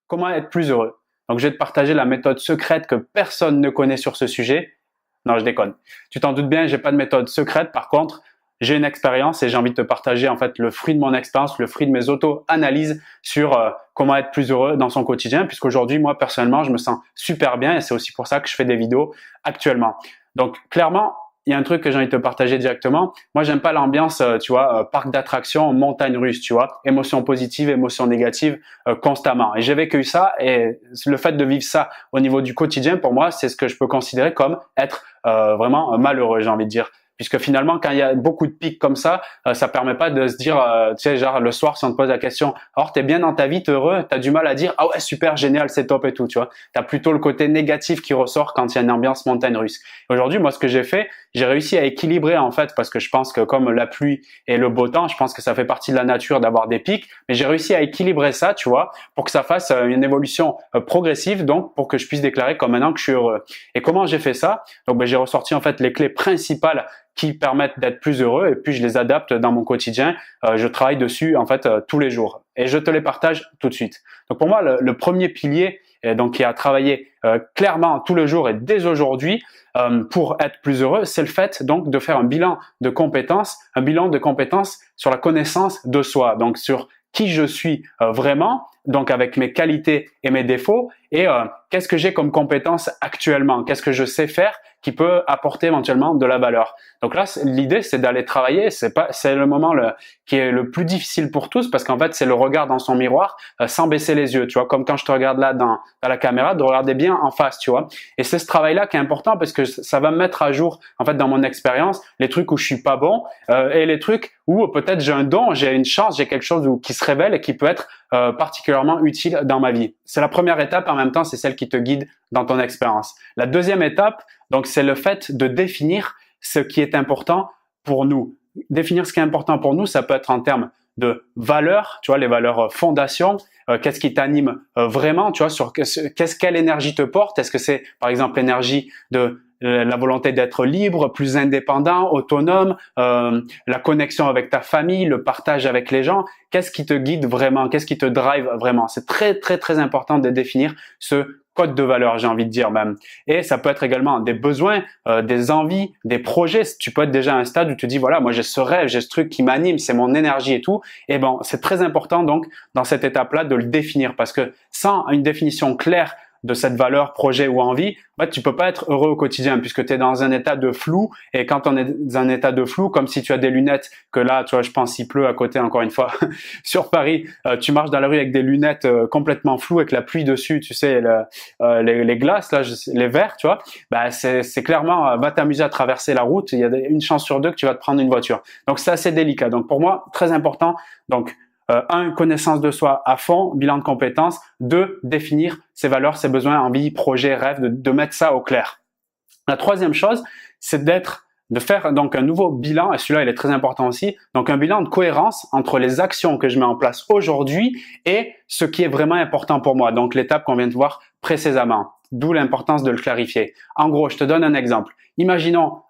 comment être plus heureux. Donc, je vais te partager la méthode secrète que personne ne connaît sur ce sujet. Non, je déconne. Tu t'en doutes bien, j'ai pas de méthode secrète. Par contre, j'ai une expérience et j'ai envie de te partager en fait le fruit de mon expérience, le fruit de mes auto-analyses sur comment être plus heureux dans son quotidien. Puisqu'aujourd'hui, moi personnellement, je me sens super bien et c'est aussi pour ça que je fais des vidéos actuellement. Donc, clairement, il y a un truc que j'ai envie de te partager directement. Moi, j'aime pas l'ambiance, parc d'attractions, montagne russe, tu vois, émotions positives, émotions négatives, constamment. Et j'ai vécu ça et le fait de vivre ça au niveau du quotidien, pour moi, c'est ce que je peux considérer comme être vraiment malheureux, j'ai envie de dire. Puisque finalement, quand il y a beaucoup de pics comme ça permet pas de se dire, tu sais, genre le soir, si on te pose la question, alors t'es bien dans ta vie, t'es heureux, t'as du mal à dire, ah ouais, super, génial, c'est top et tout, tu vois. T'as plutôt le côté négatif qui ressort quand il y a une ambiance montagne russe. Aujourd'hui, moi, ce que j'ai fait, j'ai réussi à équilibrer en fait, parce que je pense que comme la pluie et le beau temps, je pense que ça fait partie de la nature d'avoir des pics, mais j'ai réussi à équilibrer ça, tu vois, pour que ça fasse une évolution progressive, donc pour que je puisse déclarer comme maintenant que je suis heureux. Et comment j'ai fait ça? Donc, j'ai ressorti en fait les clés principales qui permettent d'être plus heureux et puis je les adapte dans mon quotidien. Je travaille dessus en fait tous les jours et je te les partage tout de suite. Donc pour moi, le premier pilier donc qui a travaillé clairement tous les jours et dès aujourd'hui pour être plus heureux, c'est le fait donc de faire un bilan de compétences sur la connaissance de soi, donc sur qui je suis vraiment, donc avec mes qualités et mes défauts et qu'est-ce que j'ai comme compétences actuellement, qu'est-ce que je sais faire qui peut apporter éventuellement de la valeur. Donc là, l'idée, c'est d'aller travailler. C'est le moment qui est le plus difficile pour tous parce qu'en fait, c'est le regard dans son miroir sans baisser les yeux, tu vois. Comme quand je te regarde là dans la caméra, de regarder bien en face, tu vois. Et c'est ce travail-là qui est important parce que ça va me mettre à jour, en fait, dans mon expérience, les trucs où je suis pas bon et les trucs où peut-être j'ai un don, j'ai une chance, j'ai quelque chose qui se révèle et qui peut être particulièrement utile dans ma vie. C'est la première étape, en même temps, c'est celle qui te guide dans ton expérience. La deuxième étape, donc, c'est le fait de définir ce qui est important pour nous. Définir ce qui est important pour nous, ça peut être en termes de valeurs, tu vois, les valeurs fondations. Qu'est-ce qui t'anime vraiment, tu vois, sur quelle énergie te porte. Est-ce que c'est, par exemple, l'énergie de la volonté d'être libre, plus indépendant, autonome, la connexion avec ta famille, le partage avec les gens. Qu'est-ce qui te guide vraiment? Qu'est-ce qui te drive vraiment? C'est très, très, très important de définir ce code de valeur, j'ai envie de dire même. Et ça peut être également des besoins, des envies, des projets. Tu peux être déjà à un stade où tu te dis, voilà, moi j'ai ce rêve, j'ai ce truc qui m'anime, c'est mon énergie et tout. Et bon, c'est très important donc dans cette étape-là de le définir parce que sans une définition claire de cette valeur, projet ou envie, en fait, tu peux pas être heureux au quotidien puisque tu es dans un état de flou. Et quand on est dans un état de flou, comme si tu as des lunettes, que là, tu vois, je pense il pleut à côté encore une fois sur Paris, tu marches dans la rue avec des lunettes complètement floues avec la pluie dessus, tu sais, les glaces, là, les verres, tu vois, bah c'est clairement, va t'amuser à traverser la route. Il y a une chance sur deux que tu vas te prendre une voiture. Donc c'est assez délicat. Donc pour moi, très important. Donc connaissance de soi à fond, bilan de compétences. 2, définir ses valeurs, ses besoins, envies, projets, rêves, de mettre ça au clair. La troisième chose, c'est de faire donc un nouveau bilan, et celui-là il est très important aussi, donc un bilan de cohérence entre les actions que je mets en place aujourd'hui et ce qui est vraiment important pour moi, donc l'étape qu'on vient de voir précédemment. D'où l'importance de le clarifier. En gros, je te donne un exemple. Imaginons,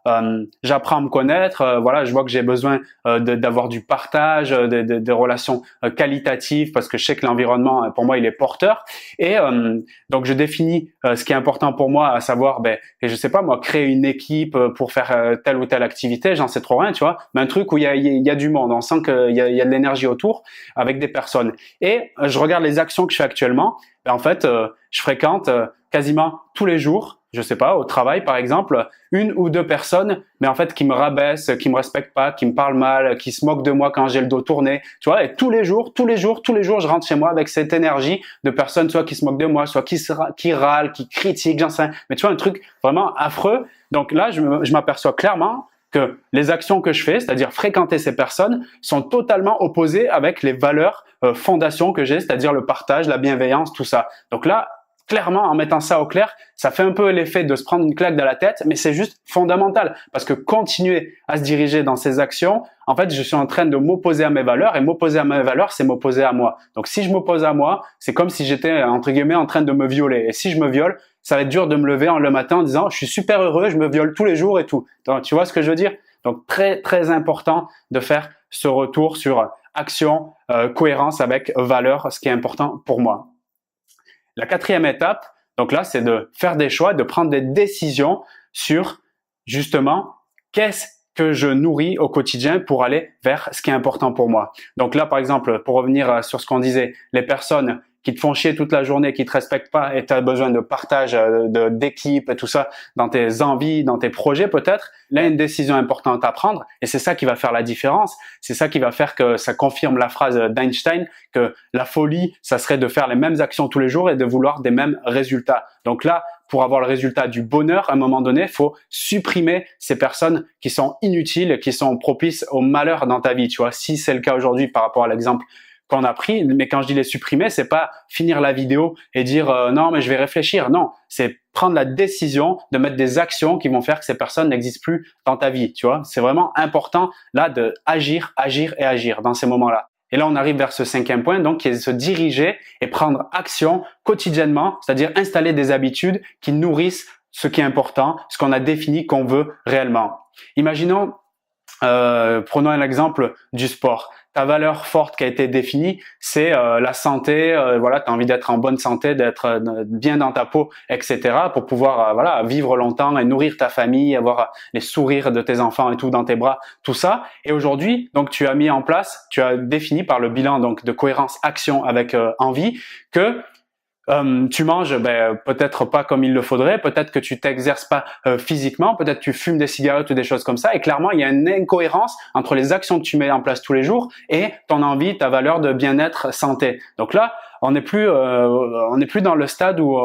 j'apprends à me connaître, voilà, je vois que j'ai besoin d'avoir du partage, des relations qualitatives, parce que je sais que l'environnement, pour moi, il est porteur. Et donc, je définis ce qui est important pour moi, à savoir, et je sais pas moi, créer une équipe pour faire telle ou telle activité, j'en sais trop rien, tu vois, mais un truc où il y a du monde, on sent qu'il y a de l'énergie autour avec des personnes. Et je regarde les actions que je fais actuellement. En fait, je fréquente quasiment tous les jours, je sais pas, au travail par exemple, 1 ou 2 personnes, mais en fait qui me rabaissent, qui me respectent pas, qui me parlent mal, qui se moquent de moi quand j'ai le dos tourné, tu vois. Et tous les jours, je rentre chez moi avec cette énergie de personnes soit qui se moquent de moi, soit qui râlent, qui critiquent, j'en sais rien. Mais tu vois, un truc vraiment affreux. Donc là, je m'aperçois clairement que les actions que je fais, c'est-à-dire fréquenter ces personnes, sont totalement opposées avec les valeurs fondations que j'ai, c'est-à-dire le partage, la bienveillance, tout ça. Donc là, clairement, en mettant ça au clair, ça fait un peu l'effet de se prendre une claque dans la tête, mais c'est juste fondamental. Parce que continuer à se diriger dans ces actions, en fait, je suis en train de m'opposer à mes valeurs, et m'opposer à mes valeurs, c'est m'opposer à moi. Donc si je m'oppose à moi, c'est comme si j'étais, entre guillemets, en train de me violer. Et si je me viole, ça va être dur de me lever le matin en disant « je suis super heureux, je me viole tous les jours et tout ». Donc, tu vois ce que je veux dire? Donc très, très important de faire ce retour sur action, cohérence avec valeur, ce qui est important pour moi. La quatrième étape, donc là, c'est de faire des choix, de prendre des décisions sur justement qu'est-ce que je nourris au quotidien pour aller vers ce qui est important pour moi. Donc là, par exemple, pour revenir sur ce qu'on disait, les personnes qui te font chier toute la journée, qui te respectent pas et tu as besoin de partage, d'équipe et tout ça dans tes envies, dans tes projets peut-être, là, il y a une décision importante à prendre et c'est ça qui va faire la différence. C'est ça qui va faire que ça confirme la phrase d'Einstein que la folie, ça serait de faire les mêmes actions tous les jours et de vouloir des mêmes résultats. Donc là, pour avoir le résultat du bonheur, à un moment donné, il faut supprimer ces personnes qui sont inutiles, qui sont propices au malheur dans ta vie. Tu vois, si c'est le cas aujourd'hui par rapport à l'exemple qu'on a pris, mais quand je dis les supprimer, c'est pas finir la vidéo et dire non mais je vais réfléchir. Non, c'est prendre la décision de mettre des actions qui vont faire que ces personnes n'existent plus dans ta vie. Tu vois, c'est vraiment important là de agir dans ces moments-là. Et là, on arrive vers ce cinquième point, donc qui est de se diriger et prendre action quotidiennement, c'est-à-dire installer des habitudes qui nourrissent ce qui est important, ce qu'on a défini qu'on veut réellement. Imaginons, prenons un exemple du sport. Ta valeur forte qui a été définie, c'est la santé. Voilà, tu as envie d'être en bonne santé, d'être bien dans ta peau, etc. pour pouvoir voilà vivre longtemps et nourrir ta famille, avoir les sourires de tes enfants et tout dans tes bras, tout ça. Et aujourd'hui, donc tu as mis en place, tu as défini par le bilan donc de cohérence action avec envie que tu manges peut-être pas comme il le faudrait, peut-être que tu t'exerces pas physiquement, peut-être que tu fumes des cigarettes ou des choses comme ça, et clairement il y a une incohérence entre les actions que tu mets en place tous les jours et ton envie, ta valeur de bien-être, santé. Donc là, on n'est plus dans le stade où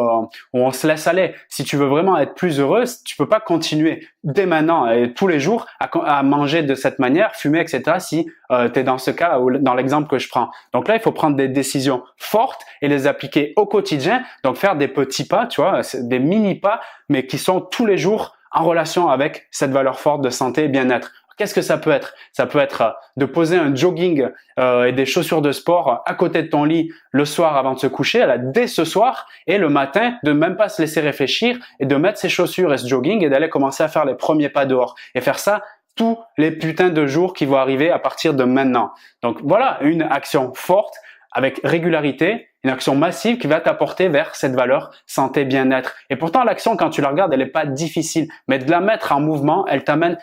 on se laisse aller. Si tu veux vraiment être plus heureux, tu peux pas continuer dès maintenant et tous les jours à manger de cette manière, fumer, etc. si tu es dans ce cas ou dans l'exemple que je prends. Donc là, il faut prendre des décisions fortes et les appliquer au quotidien. Donc faire des petits pas, tu vois, des mini pas, mais qui sont tous les jours en relation avec cette valeur forte de santé et bien-être. Qu'est-ce que ça peut être? Ça peut être de poser un jogging et des chaussures de sport à côté de ton lit le soir avant de se coucher, là, dès ce soir, et le matin, de même pas se laisser réfléchir et de mettre ses chaussures et ce jogging et d'aller commencer à faire les premiers pas dehors. Et faire ça tous les putains de jours qui vont arriver à partir de maintenant. Donc voilà une action forte avec régularité, une action massive qui va t'apporter vers cette valeur santé, bien-être. Et pourtant, l'action, quand tu la regardes, elle n'est pas difficile, mais de la mettre en mouvement, elle t'amène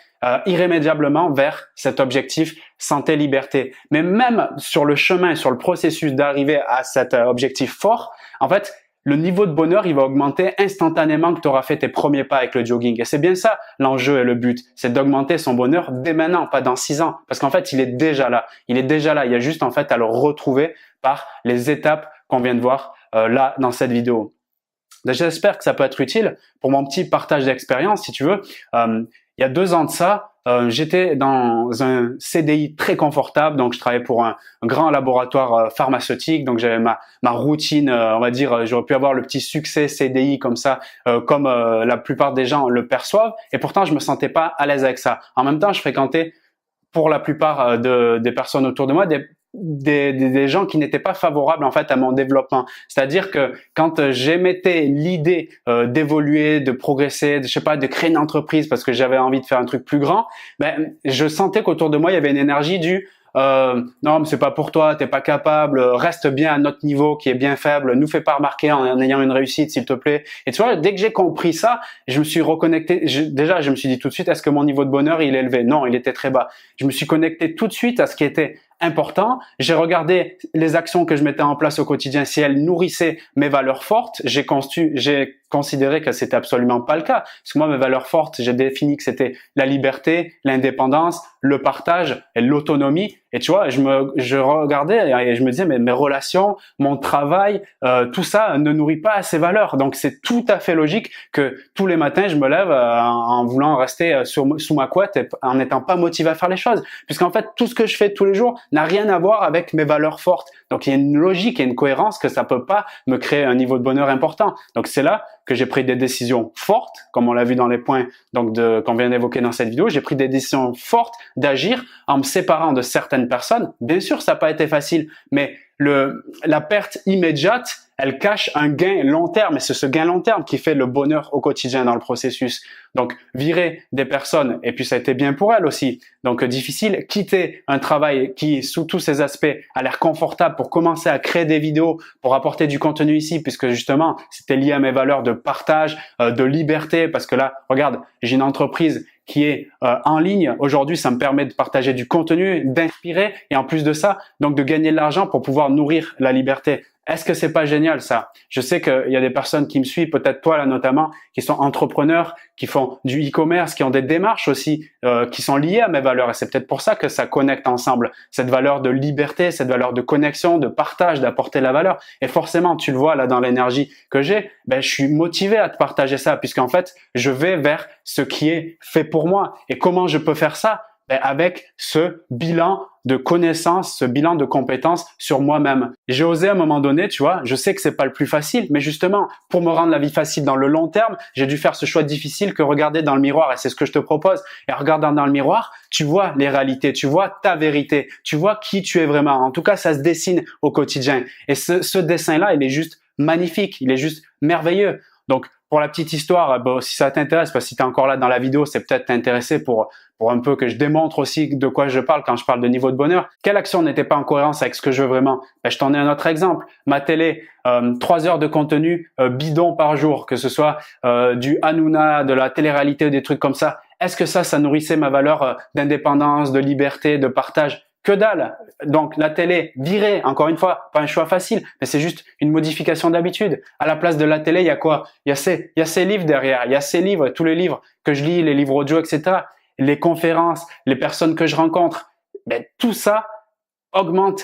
irrémédiablement vers cet objectif santé, liberté. Mais même sur le chemin, sur le processus d'arriver à cet objectif fort, en fait, le niveau de bonheur, il va augmenter instantanément que tu auras fait tes premiers pas avec le jogging. Et c'est bien ça l'enjeu et le but, c'est d'augmenter son bonheur dès maintenant, pas dans 6 ans. Parce qu'en fait, il est déjà là. Il est déjà là. Il y a juste en fait à le retrouver par les étapes qu'on vient de voir là dans cette vidéo. J'espère que ça peut être utile pour mon petit partage d'expérience, si tu veux. Il y a 2 ans de ça, j'étais dans un CDI très confortable, donc je travaillais pour un grand laboratoire pharmaceutique, donc j'avais ma routine, on va dire, j'aurais pu avoir le petit succès CDI comme ça, comme la plupart des gens le perçoivent, et pourtant je me sentais pas à l'aise avec ça. En même temps, je fréquentais pour la plupart des personnes autour de moi des gens qui n'étaient pas favorables en fait à mon développement. C'est-à-dire que quand j'émettais l'idée d'évoluer, de progresser, je sais pas, de créer une entreprise parce que j'avais envie de faire un truc plus grand, je sentais qu'autour de moi il y avait une énergie du non mais c'est pas pour toi, t'es pas capable, reste bien à notre niveau qui est bien faible, nous fais pas remarquer en ayant une réussite s'il te plaît. Et tu vois, dès que j'ai compris ça, je me suis reconnecté, je me suis dit tout de suite, est-ce que mon niveau de bonheur il est élevé? Non, il était très bas. Je me suis connecté tout de suite à ce qui était important. J'ai regardé les actions que je mettais en place au quotidien, si elles nourrissaient mes valeurs fortes. J'ai considéré que c'était absolument pas le cas. Parce que moi, mes valeurs fortes, j'ai défini que c'était la liberté, l'indépendance, le partage et l'autonomie. Et tu vois, je regardais et je me disais, mais mes relations, mon travail, tout ça ne nourrit pas ces valeurs. Donc, c'est tout à fait logique que tous les matins, je me lève en voulant rester sous ma couette et en n'étant pas motivé à faire les choses. Puisqu'en fait, tout ce que je fais tous les jours n'a rien à voir avec mes valeurs fortes. Donc, il y a une logique et une cohérence que ça peut pas me créer un niveau de bonheur important. Donc, c'est là que j'ai pris des décisions fortes, comme on l'a vu dans les points qu'on vient d'évoquer dans cette vidéo. J'ai pris des décisions fortes d'agir en me séparant de certaines personnes. Bien sûr, ça n'a pas été facile, mais la perte immédiate, elle cache un gain long terme et c'est ce gain long terme qui fait le bonheur au quotidien dans le processus. Donc, virer des personnes, et puis ça a été bien pour elle aussi, donc difficile, quitter un travail qui, sous tous ses aspects, a l'air confortable pour commencer à créer des vidéos, pour apporter du contenu ici, puisque justement, c'était lié à mes valeurs de partage, de liberté, parce que là, regarde, j'ai une entreprise qui est en ligne. Aujourd'hui, ça me permet de partager du contenu, d'inspirer et en plus de ça, donc de gagner de l'argent pour pouvoir nourrir la liberté. Est-ce que c'est pas génial ça? Je sais qu'il y a des personnes qui me suivent, peut-être toi là notamment, qui sont entrepreneurs, qui font du e-commerce, qui ont des démarches aussi qui sont liées à mes valeurs et c'est peut-être pour ça que ça connecte ensemble. Cette valeur de liberté, cette valeur de connexion, de partage, d'apporter la valeur. Et forcément, tu le vois là dans l'énergie que j'ai, je suis motivé à te partager ça puisqu'en fait, je vais vers ce qui est fait pour moi. Et comment je peux faire ça? Avec ce bilan de connaissances, ce bilan de compétences sur moi-même. J'ai osé à un moment donné, tu vois, je sais que c'est pas le plus facile, mais justement, pour me rendre la vie facile dans le long terme, j'ai dû faire ce choix difficile que regarder dans le miroir et c'est ce que je te propose. Et en regardant dans le miroir, tu vois les réalités, tu vois ta vérité, tu vois qui tu es vraiment. En tout cas, ça se dessine au quotidien. Et ce dessin-là, il est juste magnifique, il est juste merveilleux. Donc, pour la petite histoire, si ça t'intéresse, parce que si tu es encore là dans la vidéo, c'est peut-être t'intéresser pour un peu que je démontre aussi de quoi je parle quand je parle de niveau de bonheur. Quelle action n'était pas en cohérence avec ce que je veux vraiment? Je t'en ai un autre exemple. Ma télé, 3 heures de contenu bidon par jour, que ce soit du Hanouna, de la télé-réalité ou des trucs comme ça. Est-ce que ça nourrissait ma valeur d'indépendance, de liberté, de partage? Que dalle! Donc la télé, virée, encore une fois, pas un choix facile, mais c'est juste une modification d'habitude. À la place de la télé, il y a quoi? Il y a ces livres derrière, il y a ces livres, tous les livres que je lis, les livres audio, etc. Les conférences, les personnes que je rencontre, tout ça augmente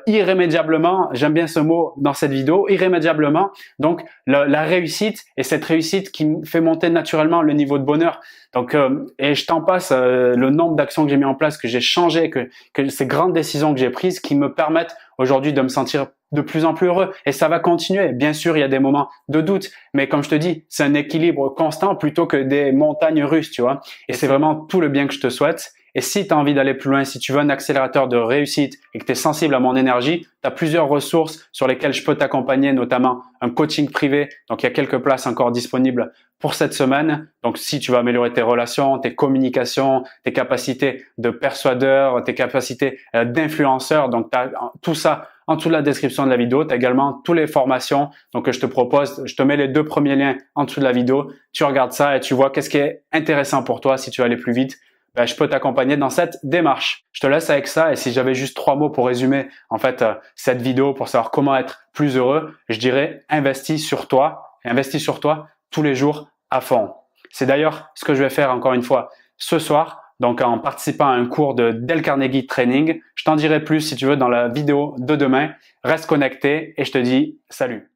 irrémédiablement, j'aime bien ce mot dans cette vidéo, irrémédiablement, donc la réussite et cette réussite qui me fait monter naturellement le niveau de bonheur. Donc, et je t'en passe le nombre d'actions que j'ai mis en place, que j'ai changé, que ces grandes décisions que j'ai prises qui me permettent aujourd'hui de me sentir de plus en plus heureux et ça va continuer. Bien sûr, il y a des moments de doute, mais comme je te dis, c'est un équilibre constant plutôt que des montagnes russes, tu vois. Et c'est vraiment tout le bien que je te souhaite. Et si tu as envie d'aller plus loin, si tu veux un accélérateur de réussite et que tu es sensible à mon énergie, tu as plusieurs ressources sur lesquelles je peux t'accompagner, notamment un coaching privé. Donc, il y a quelques places encore disponibles pour cette semaine. Donc, si tu veux améliorer tes relations, tes communications, tes capacités de persuadeur, tes capacités d'influenceur, donc tu as tout ça en dessous de la description de la vidéo. Tu as également toutes les formations donc, que je te propose. Je te mets les 2 premiers liens en dessous de la vidéo. Tu regardes ça et tu vois qu'est-ce qui est intéressant pour toi si tu veux aller plus vite. Je peux t'accompagner dans cette démarche. Je te laisse avec ça et si j'avais juste 3 mots pour résumer en fait cette vidéo pour savoir comment être plus heureux, je dirais investis sur toi et investis sur toi tous les jours à fond. C'est d'ailleurs ce que je vais faire encore une fois ce soir, donc en participant à un cours de Dale Carnegie Training. Je t'en dirai plus si tu veux dans la vidéo de demain. Reste connecté et je te dis salut.